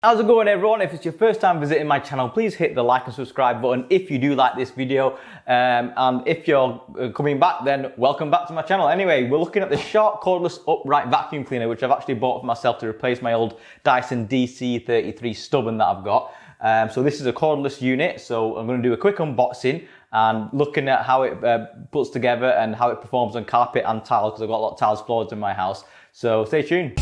How's it going, everyone? If it's your first time visiting my channel, please hit the like and subscribe button if you do like this video. And if you're coming back, then welcome back to my channel. Anyway, we're looking at the Shark cordless upright vacuum cleaner, which I've actually bought for myself to replace my old Dyson DC33 stubborn that I've got. So this is a cordless unit, so I'm going to do a quick unboxing and looking at how it puts together and how it performs on carpet and tiles, because I've got a lot of tiles floors in my house. So stay tuned.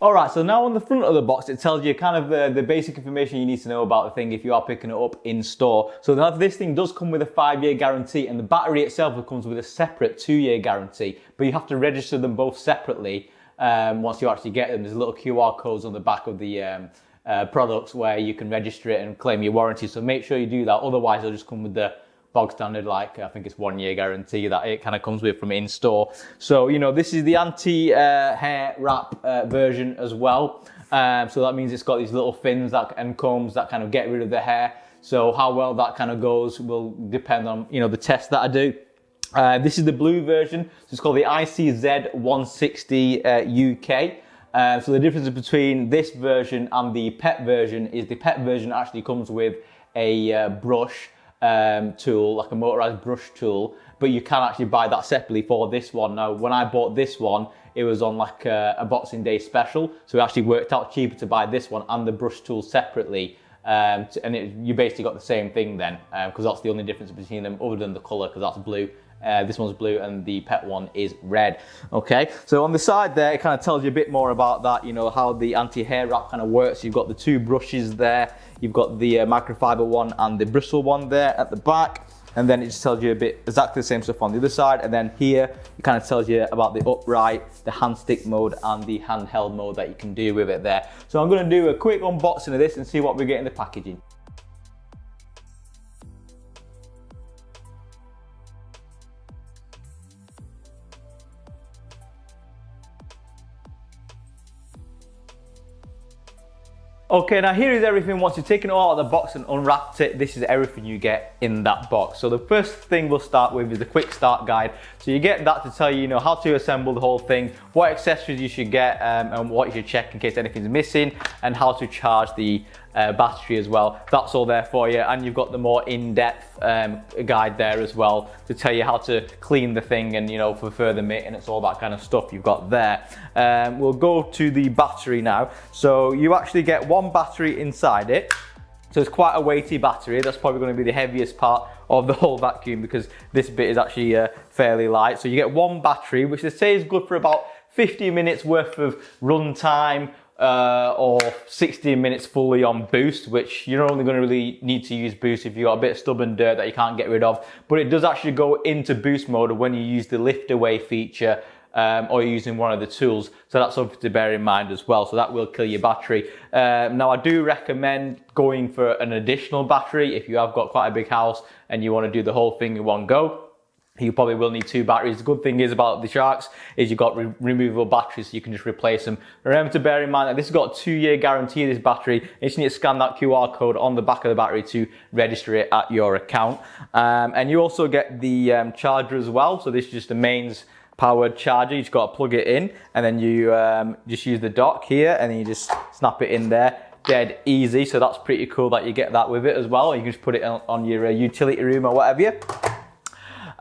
Alright, so now on the front of the box, it tells you kind of the basic information you need to know about the thing if you are picking it up in store. So now this thing does come with a 5-year guarantee, and the battery itself comes with a separate 2-year guarantee, but you have to register them both separately once you actually get them. There's little QR codes on the back of the products where you can register it and claim your warranty, so make sure you do that, otherwise they'll just come with the bog standard, like I think it's 1-year guarantee that it kind of comes with from in store. So, you know, this is the anti-hair wrap version as well. So that means it's got these little fins and combs that kind of get rid of the hair. So how well that kind of goes will depend on, you know, the test that I do. This is the blue version. So it's called the ICZ160 UK. So the difference between this version and the PET version is the PET version actually comes with a brush tool, like a motorized brush tool, but you can actually buy that separately for this one. Now, when I bought this one, it was on like a Boxing Day special, so it actually worked out cheaper to buy this one and the brush tool separately, and you basically got the same thing then, because that's the only difference between them other than the color, because that's blue. This one's blue and the PET one is red. Okay, so on the side there, it kind of tells you a bit more about that, you know, how the anti-hair wrap kind of works. You've got the two brushes there, you've got the microfiber one and the bristle one there at the back, and then it just tells you a bit exactly the same stuff on the other side. And then here it kind of tells you about the upright, the hand stick mode and the handheld mode that you can do with it there. So I'm going to do a quick unboxing of this and see what we get in the packaging. Okay, now here is everything. Once you've taken it all out of the box and unwrapped it, this is everything you get in that box. So the first thing we'll start with is the quick start guide. So you get that to tell you, how to assemble the whole thing, what accessories you should get and what you should check in case anything's missing, and how to charge the battery as well. That's all there for you, and you've got the more in-depth guide there as well to tell you how to clean the thing and for further maintenance, all that kind of stuff you've got there. We'll go to the battery now. So you actually get one battery inside it. So it's quite a weighty battery. That's probably going to be the heaviest part of the whole vacuum, because this bit is actually fairly light. So you get one battery, which they say is good for about 50 minutes worth of run time, or 16 minutes fully on boost, which you're only going to really need to use boost if you've got a bit of stubborn dirt that you can't get rid of. But it does actually go into boost mode when you use the LiftAway feature, or you're using one of the tools. So that's something to bear in mind as well. So that will kill your battery. Now I do recommend going for an additional battery if you have got quite a big house and you want to do the whole thing in one go. You probably will need 2 batteries. The good thing is about the Sharks is you've got removable batteries, so you can just replace them. Remember to bear in mind that this has got a 2-year guarantee, this battery. You just need to scan that QR code on the back of the battery to register it at your account. And you also get the charger as well. So this is just a mains powered charger. You just got to plug it in, and then you just use the dock here, and then you just snap it in there. Dead easy. So that's pretty cool that you get that with it as well. You can just put it on your utility room or whatever.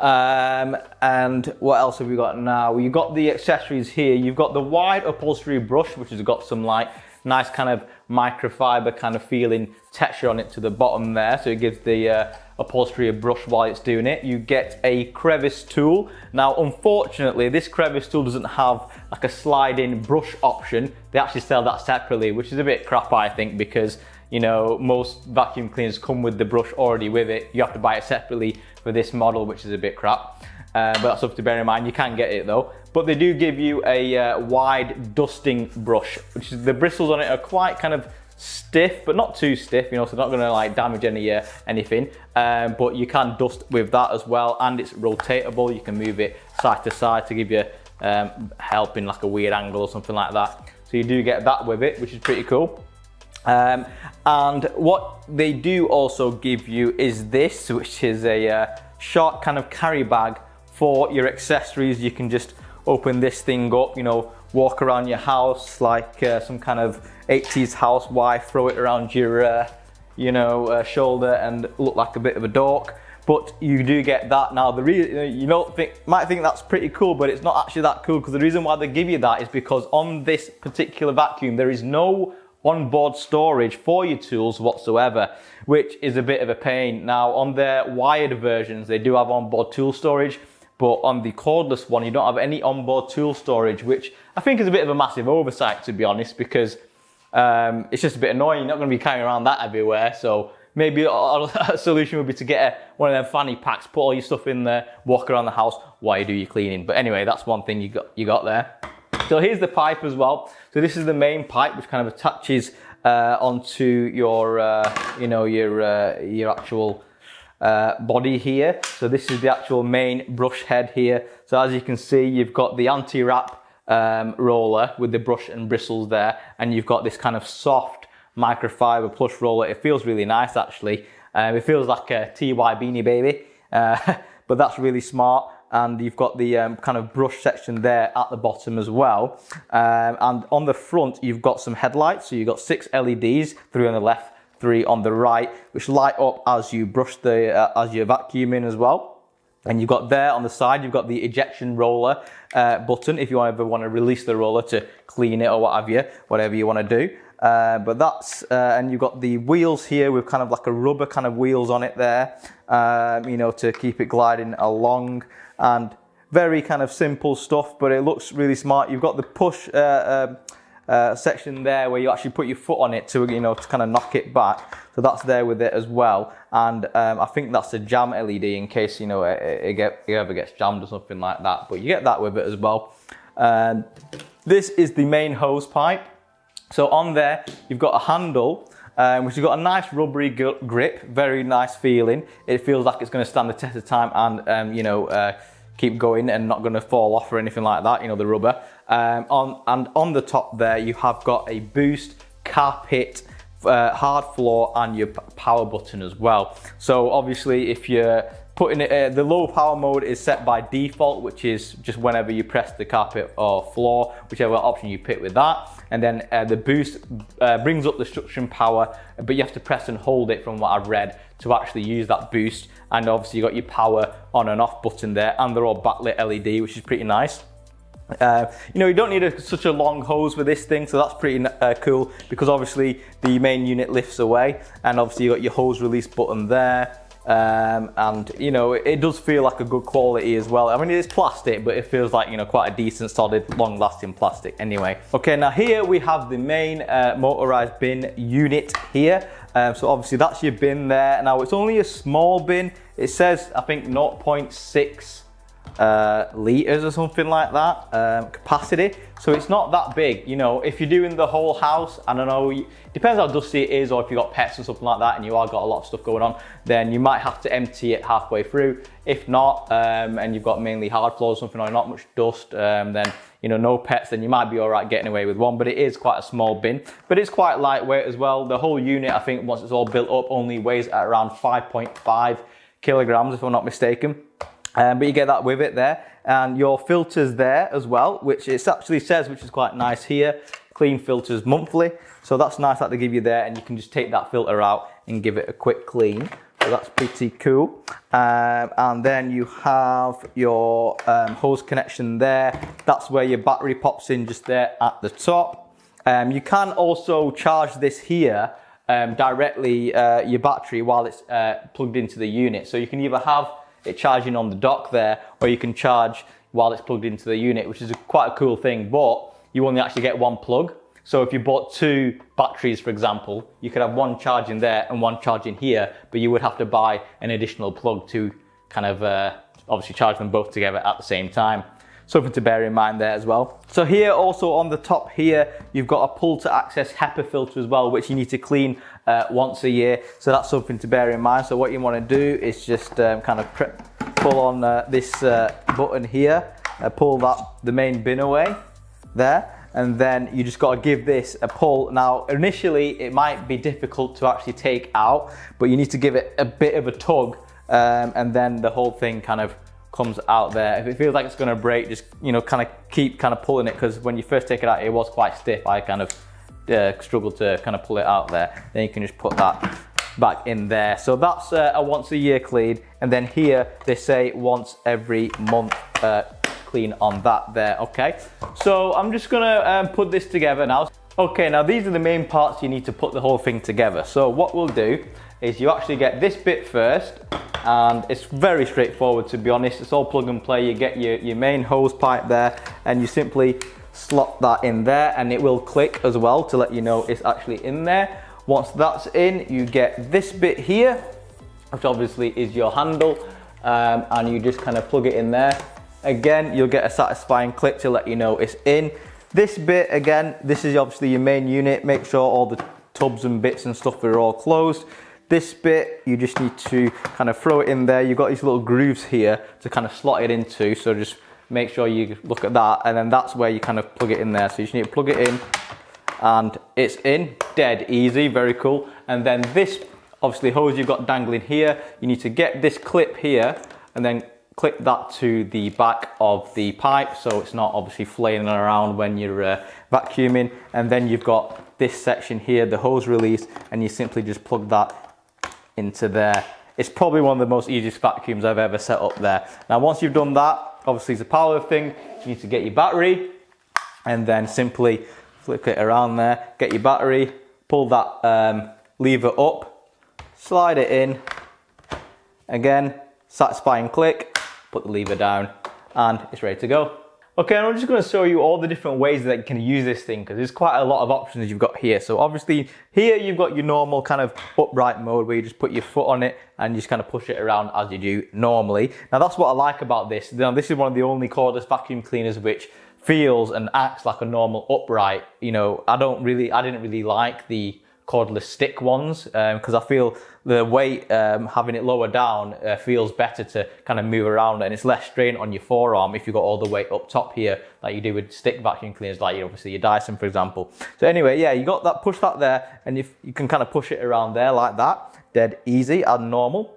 And what else have we got now? You've got the accessories here. You've got the wide upholstery brush, which has got some like nice kind of microfiber kind of feeling texture on it to the bottom there, so it gives the upholstery a brush while it's doing it. You get a crevice tool. Now unfortunately this crevice tool doesn't have like a slide-in brush option. They actually sell that separately, which is a bit crap, I think, because most vacuum cleaners come with the brush already with it. You have to buy it separately for this model, which is a bit crap. But that's something to bear in mind. You can get it though. But they do give you a wide dusting brush, which is, the bristles on it are quite kind of stiff, but not too stiff, so not going to like damage anything. But you can dust with that as well, and it's rotatable. You can move it side to side to give you help in like a weird angle or something like that. So you do get that with it, which is pretty cool. And what they do also give you is this, which is a short kind of carry bag for your accessories. You can just open this thing up, you know, walk around your house like some kind of 80s housewife, throw it around your shoulder and look like a bit of a dork. But you do get that. Now, the reason you might think that's pretty cool, but it's not actually that cool, because the reason why they give you that is because on this particular vacuum there is no onboard storage for your tools whatsoever, which is a bit of a pain. Now, on their wired versions they do have onboard tool storage, but on the cordless one you don't have any onboard tool storage, which I think is a bit of a massive oversight, to be honest, because it's just a bit annoying. You're not going to be carrying around that everywhere. So maybe a solution would be to get one of them fanny packs, put all your stuff in there, walk around the house while you do your cleaning. But anyway, that's one thing you got there. So here's the pipe as well. So this is the main pipe, which kind of attaches onto your your actual body here. So this is the actual main brush head here. So as you can see, you've got the anti-wrap roller with the brush and bristles there, and you've got this kind of soft microfiber plush roller. It feels really nice, actually. It feels like a TY Beanie Baby, but that's really smart. And you've got the kind of brush section there at the bottom as well. And on the front, you've got some headlights. So you've got 6 LEDs, 3 on the left, 3 on the right, which light up as you brush as you vacuum in as well. And you've got there on the side, you've got the ejection roller button if you ever want to release the roller to clean it or whatever you want to do. But that's, and you've got the wheels here with kind of like a rubber kind of wheels on it there, to keep it gliding along. And very kind of simple stuff, but it looks really smart. You've got the push section there where you actually put your foot on it to kind of knock it back. So that's there with it as well. And I think that's a jam LED in case it ever gets jammed or something like that. But you get that with it as well. This is the main hose pipe. So on there you've got a handle, which has got a nice rubbery grip, very nice feeling. It feels like it's going to stand the test of time and keep going and not going to fall off or anything like that, the rubber. And on the top there you have got a boost, carpet, hard floor and your power button as well. So obviously if you're putting it, the low power mode is set by default, which is just whenever you press the carpet or floor, whichever option you pick with that. And then the boost brings up the suction power, but you have to press and hold it from what I've read to actually use that boost. And obviously you got your power on and off button there, and they're all backlit LED, which is pretty nice. You don't need such a long hose with this thing, so that's pretty cool, because obviously the main unit lifts away, and obviously you got your hose release button there. And it does feel like a good quality as well. I mean, it's plastic, but it feels like quite a decent, solid, long-lasting plastic anyway. Okay, now here we have the main motorized bin unit here. So obviously that's your bin there. Now it's only a small bin. It says I think 0.6 litres or something like that capacity, so it's not that big. If you're doing the whole house, I don't know, depends how dusty it is, or if you've got pets or something like that and you are got a lot of stuff going on, then you might have to empty it halfway through. If not, and you've got mainly hard floors or something, or not much dust, then no pets, then you might be all right getting away with one. But it is quite a small bin, but it's quite lightweight as well. The whole unit, I think once it's all built up, only weighs at around 5.5 kilograms if I'm not mistaken. But you get that with it there, and your filters there as well, which it actually says, which is quite nice here, clean filters monthly. So that's nice that they give you there, and you can just take that filter out and give it a quick clean. So that's pretty cool. And then you have your hose connection there. That's where your battery pops in, just there at the top. You can also charge this here directly, your battery, while it's plugged into the unit. So you can either have it charging on the dock there, or you can charge while it's plugged into the unit, which is quite a cool thing, but you only actually get one plug. So if you bought 2 batteries, for example, you could have one charging there and one charging here, but you would have to buy an additional plug to kind of obviously charge them both together at the same time. Something to bear in mind there as well. So here also on the top here, you've got a pull to access HEPA filter as well, which you need to clean once a year. So that's something to bear in mind. So what you want to do is just kind of pull on this button here, pull the main bin away there. and then you just got to give this a pull. Now initially it might be difficult to actually take out, but you need to give it a bit of a tug, and then the whole thing kind of comes out there. If it feels like it's going to break, just kind of keep pulling it, because when you first take it out it was quite stiff. I kind of struggled to kind of pull it out there. Then you can just put that back in there. So that's a once a year clean, and then here they say once every month clean on that there. Okay, so I'm just gonna put this together now. Okay, now these are the main parts you need to put the whole thing together. So what we'll do is you actually get this bit first, and it's very straightforward, to be honest. It's all plug and play. You get your main hose pipe there, and you simply slot that in there, and it will click as well to let you know it's actually in there. Once that's in, you get this bit here, which obviously is your handle, and you just kind of plug it in there. Again, you'll get a satisfying click to let you know it's in. This bit, again, this is obviously your main unit. Make sure all the tubs and bits and stuff are all closed. This bit, you just need to kind of throw it in there. You've got these little grooves here to kind of slot it into, so just make sure you look at that, and then that's where you kind of plug it in there. So you just need to plug it in, and it's in, dead easy, very cool. And then this, obviously, hose you've got dangling here, you need to get this clip here, and then clip that to the back of the pipe, so it's not obviously flailing around when you're vacuuming. And then you've got this section here, the hose release, and you simply just plug that into there. It's probably one of the most easiest vacuums I've ever set up there. Now once you've done that, obviously it's a power thing, you need to get your battery, and then simply flick it around there, get your battery, pull that lever up, slide it in, again, satisfying click, put the lever down, and it's ready to go. Okay, and I'm just going to show you all the different ways that you can use this thing, because there's quite a lot of options you've got here. So obviously here you've got your normal kind of upright mode where you just put your foot on it and you just kind of push it around as you do normally. Now that's what I like about this. Now, this is one of the only cordless vacuum cleaners which feels and acts like a normal upright. I didn't really like the cordless stick ones, because I feel the weight, having it lower down, feels better to kind of move around, and it's less strain on your forearm if you've got all the weight up top here like you do with stick vacuum cleaners, like obviously your Dyson, for example. So anyway, yeah, you got that, push that there, and you can kind of push it around there like that, dead easy and normal.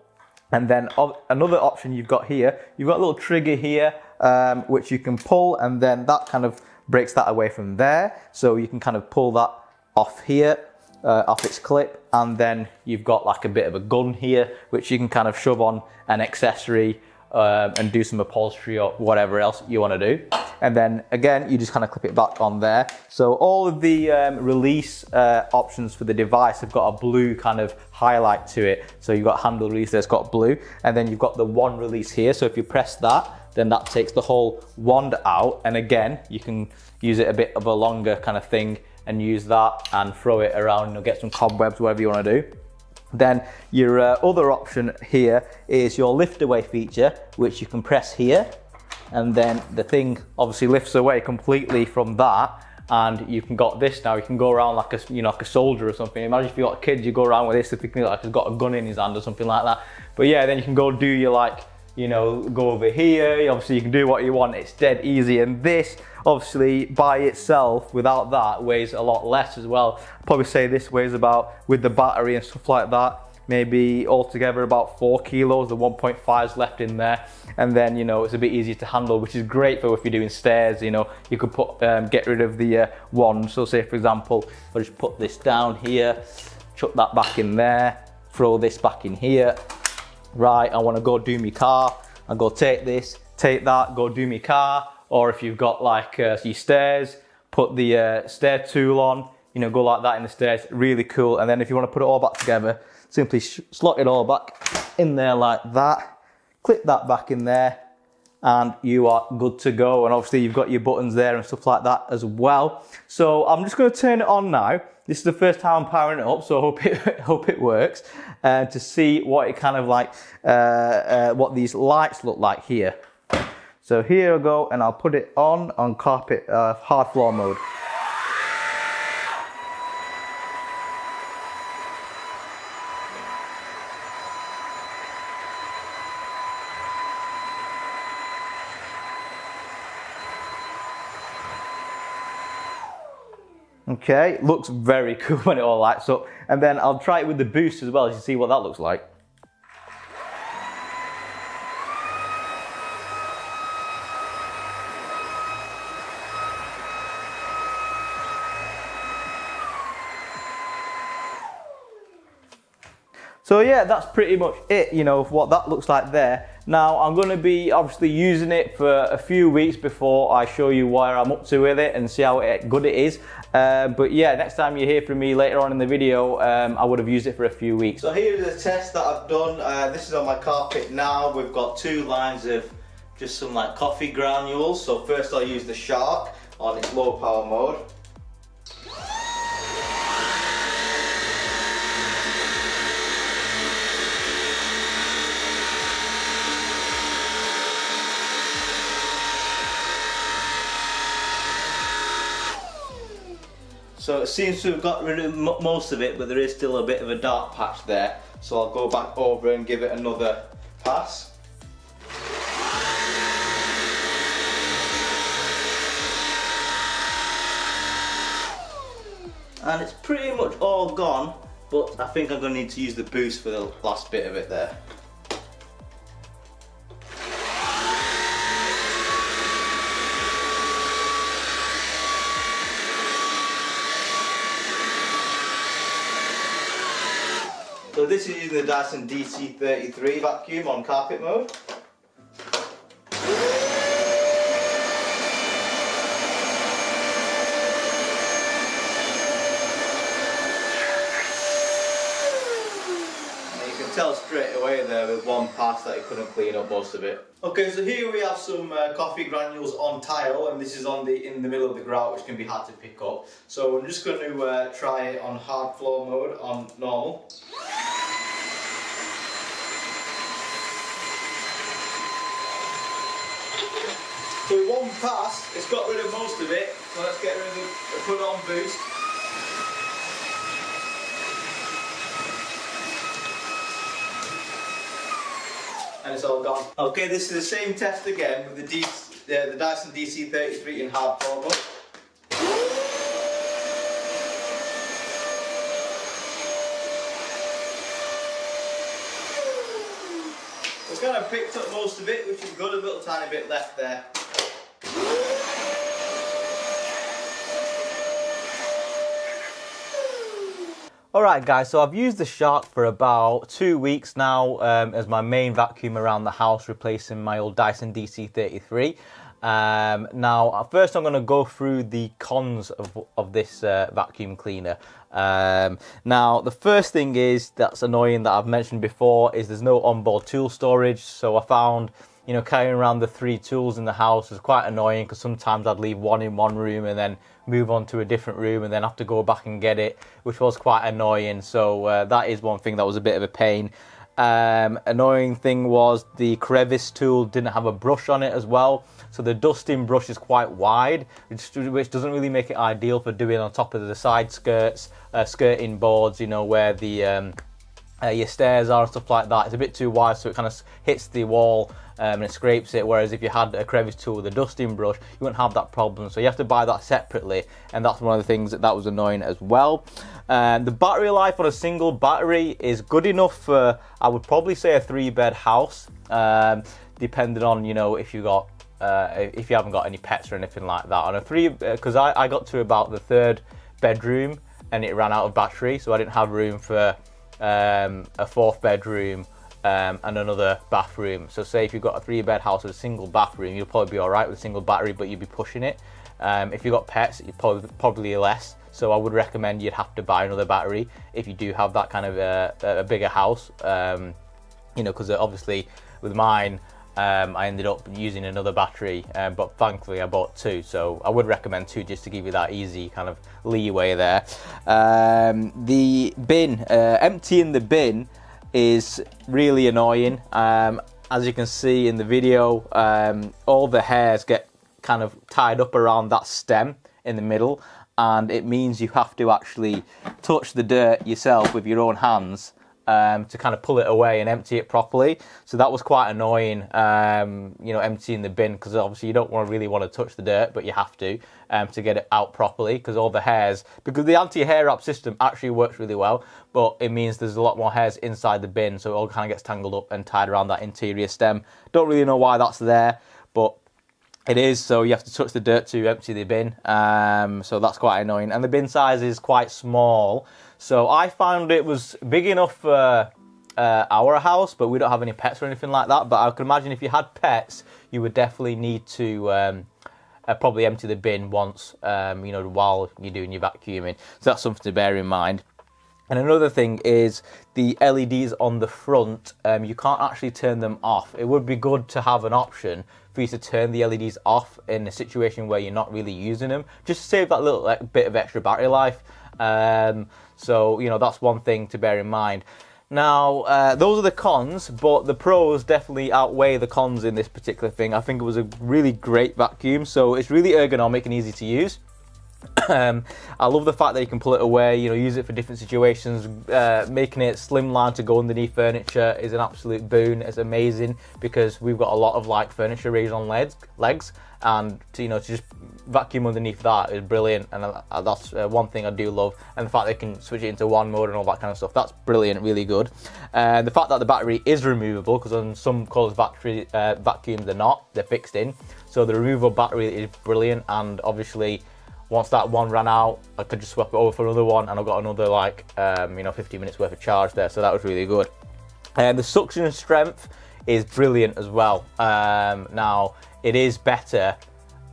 And then another option you've got here, you've got a little trigger here, which you can pull, and then that kind of breaks that away from there. So you can kind of pull that off here, off its clip, and then you've got like a bit of a gun here which you can kind of shove on an accessory and do some upholstery or whatever else you want to do. And then again, you just kind of clip it back on there. So all of the release options for the device have got a blue kind of highlight to it. So you've got handle release that's got blue, and then you've got the wand release here. So if you press that, then that takes the whole wand out, and again, you can use it a bit of a longer kind of thing and use that and throw it around and get some cobwebs, whatever you want to do. Then your other option here is your LiftAway feature, which you can press here, and then the thing obviously lifts away completely from that, and you can got this now. You can go around like a soldier or something. Imagine if you got kids, you go around with this, if you think like he's got a gun in his hand or something like that. But yeah, then you can go do your go over here. Obviously you can do what you want. It's dead easy, and this obviously by itself without that weighs a lot less as well. I'd probably say this weighs about, with the battery and stuff like that, maybe altogether about 4 kilos. The 1.5 is left in there, and then it's a bit easier to handle, which is great for if you're doing stairs. You could put get rid of the wand. So say for example, I'll just put this down here, chuck that back in there, throw this back in here. Right, I want to go do my car, I'll go take this, take that, go do my car. Or if you've got like your stairs, put the stair tool on, go like that in the stairs, really cool. And then if you want to put it all back together, simply slot it all back in there like that, clip that back in there, and you are good to go. And obviously you've got your buttons there and stuff like that as well. So I'm just going to turn it on now. This is the first time I'm powering it up, so I hope it works, to see what it kind of like, what these lights look like here. So here I go, and I'll put it on carpet, hard floor mode. Okay, looks very cool when it all lights up. And then I'll try it with the boost as well, to see what that looks like. So yeah, that's pretty much it, you know, what that looks like there. Now I'm going to be obviously using it for a few weeks before I show you where I'm up to with it and see how good it is. But yeah, next time you hear from me later on in the video, I would have used it for a few weeks. So here's the test that I've done. This is on my carpet now. We've got 2 lines of just some like coffee granules. So first I'll use the Shark on its low power mode. So it seems to have got rid of most of it, but there is still a bit of a dark patch there. So I'll go back over and give it another pass. And it's pretty much all gone, but I think I'm going to need to use the boost for the last bit of it there. So this is using the Dyson DC33 vacuum on carpet mode. And you can tell straight away there with one pass that it couldn't clean up most of it. Okay, so here we have some coffee granules on tile, and this is on in the middle of the grout, which can be hard to pick up. So I'm just going to try it on hard floor mode on normal. So with one pass, it's got rid of most of it. So let's get rid of the put on boost. And it's all gone. Okay, this is the same test again with the Dyson DC33 in hard floor mode. We've kind of picked up most of it, which is good. A little tiny bit left there. Alright guys, so I've used the Shark for about 2 weeks now as my main vacuum around the house, replacing my old Dyson DC33. Now, first I'm going to go through the cons of this vacuum cleaner. Now, the first thing that's annoying that I've mentioned before is there's no onboard tool storage. So I found, you know, carrying around the 3 tools in the house is quite annoying, because sometimes I'd leave one in one room and then move on to a different room and then have to go back and get it, which was quite annoying. So that is one thing that was a bit of a pain. Annoying thing was the crevice tool didn't have a brush on it as well. So the dusting brush is quite wide, which doesn't really make it ideal for doing on top of the side skirts, skirting boards, you know, where the your stairs are and stuff like that. It's a bit too wide, so it kind of hits the wall and it scrapes it, whereas if you had a crevice tool with a dusting brush, you wouldn't have that problem. So you have to buy that separately, and that's one of the things that was annoying as well. The battery life on a single battery is good enough for, I would probably say, a 3-bed house, depending on, you know, if you haven't got any pets or anything like that. On a because I got to about the 3rd bedroom and it ran out of battery, so I didn't have room for a 4th bedroom and another bathroom. So say if you've got a 3-bed house with a single bathroom, you'll probably be all right with a single battery, but you'd be pushing it. If you've got pets, you're probably less. So I would recommend you'd have to buy another battery if you do have that kind of a bigger house. You know, because obviously with mine, I ended up using another battery, but thankfully I bought 2. So I would recommend 2 just to give you that easy kind of leeway there. The bin, emptying the bin is really annoying. As you can see in the video, all the hairs get kind of tied up around that stem in the middle, and it means you have to actually touch the dirt yourself with your own hands to kind of pull it away and empty it properly. So that was quite annoying, you know, emptying the bin, because obviously you don't really want to touch the dirt, but you have to get it out properly, because all the hairs, because the anti-hair wrap system actually works really well, but it means there's a lot more hairs inside the bin, so it all kind of gets tangled up and tied around that interior stem. Don't really know why that's there, but it is, so you have to touch the dirt to empty the bin, so that's quite annoying. And the bin size is quite small, so I found it was big enough for our house, but we don't have any pets or anything like that. But I can imagine if you had pets, you would definitely need to probably empty the bin once, you know, while you're doing your vacuuming. So that's something to bear in mind. And another thing is the LEDs on the front, you can't actually turn them off. It would be good to have an option for you to turn the LEDs off in a situation where you're not really using them, just to save that little bit of extra battery life. So, you know, that's one thing to bear in mind. Now, those are the cons, but the pros definitely outweigh the cons in this particular thing. I think it was a really great vacuum, so it's really ergonomic and easy to use. I love the fact that you can pull it away, you know, use it for different situations. Making it slimline to go underneath furniture is an absolute boon. It's amazing, because we've got a lot of like furniture raised on legs, and to, you know, to just vacuum underneath that is brilliant. And that's one thing I do love. And the fact they can switch it into one mode and all that kind of stuff, that's brilliant, really good. The fact that the battery is removable, because on some cordless vacuums they're not, they're fixed in. So the removable battery is brilliant, and obviously once that one ran out, I could just swap it over for another one, and I've got another like, you know, 15 minutes worth of charge there, so that was really good. The suction strength is brilliant as well. Now, it is better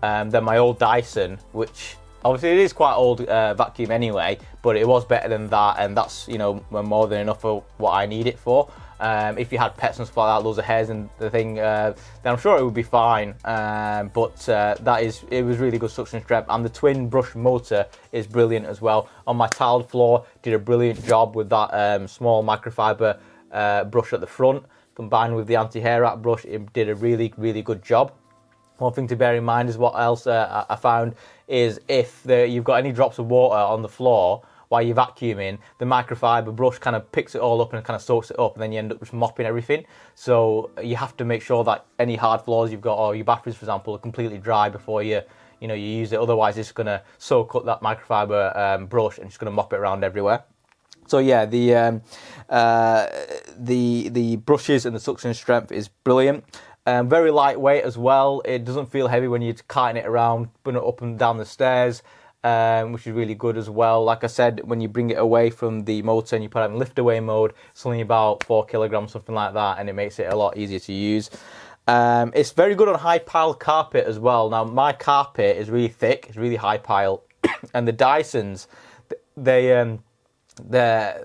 than my old Dyson, which obviously it is quite old vacuum anyway, but it was better than that, and that's, you know, more than enough for what I need it for. If you had pets and stuff like that, loads of hairs and the thing, then I'm sure it would be fine. But it was really good suction strength, and the twin brush motor is brilliant as well. On my tiled floor, did a brilliant job with that small microfiber brush at the front, combined with the anti-hair wrap brush. It did a really, really good job. One thing to bear in mind is what else I found is if you've got any drops of water on the floor while you're vacuuming, the microfiber brush kind of picks it all up and kind of soaks it up, and then you end up just mopping everything. So you have to make sure that any hard floors you've got, or your batteries, for example, are completely dry before you use it. Otherwise, it's going to soak up that microfiber brush and it's going to mop it around everywhere. So yeah, the brushes and the suction strength is brilliant. Very lightweight as well. It doesn't feel heavy when you're carting it around, putting it up and down the stairs. Which is really good as well. Like I said, when you bring it away from the motor and you put it in LiftAway mode, it's only about 4 kilograms, something like that, and it makes it a lot easier to use. It's very good on high pile carpet as well. Now, my carpet is really thick, it's really high pile, and the Dysons, a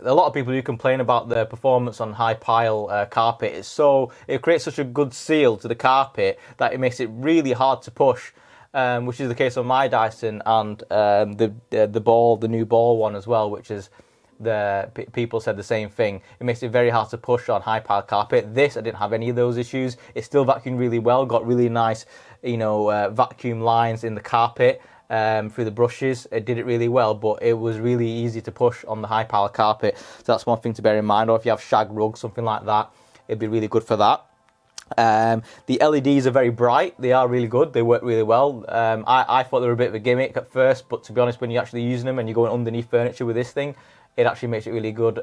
lot of people do complain about the performance on high pile carpet. It creates such a good seal to the carpet that it makes it really hard to push. Which is the case on my Dyson, and the new ball one as well, which is people said the same thing. It makes it very hard to push on high pile carpet. This, I didn't have any of those issues. It still vacuumed really well, got really nice, you know, vacuum lines in the carpet through the brushes. It did it really well, but it was really easy to push on the high pile carpet. So that's one thing to bear in mind. Or if you have shag rugs, something like that, it'd be really good for that. The LEDs are very bright. They are really good. They work really well. I thought they were a bit of a gimmick at first, but to be honest, when you're actually using them and you're going underneath furniture with this thing, it actually makes it really good,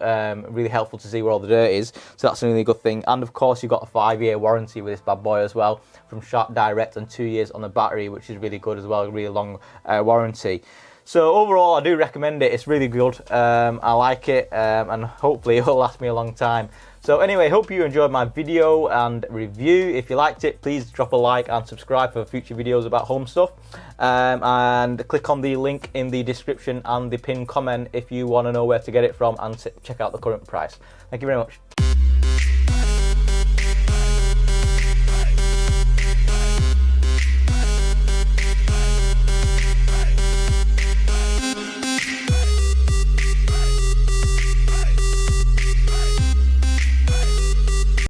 really helpful to see where all the dirt is. So that's a really good thing. And of course, you've got a 5-year warranty with this bad boy as well, from Shoutout Direct, and 2 years on the battery, which is really good as well, a really long warranty. So overall, I do recommend it. It's really good. I like it, and hopefully it will last me a long time. So anyway, hope you enjoyed my video and review. If you liked it, please drop a like and subscribe for future videos about home stuff. And click on the link in the description and the pinned comment if you want to know where to get it from and check out the current price. Thank you very much.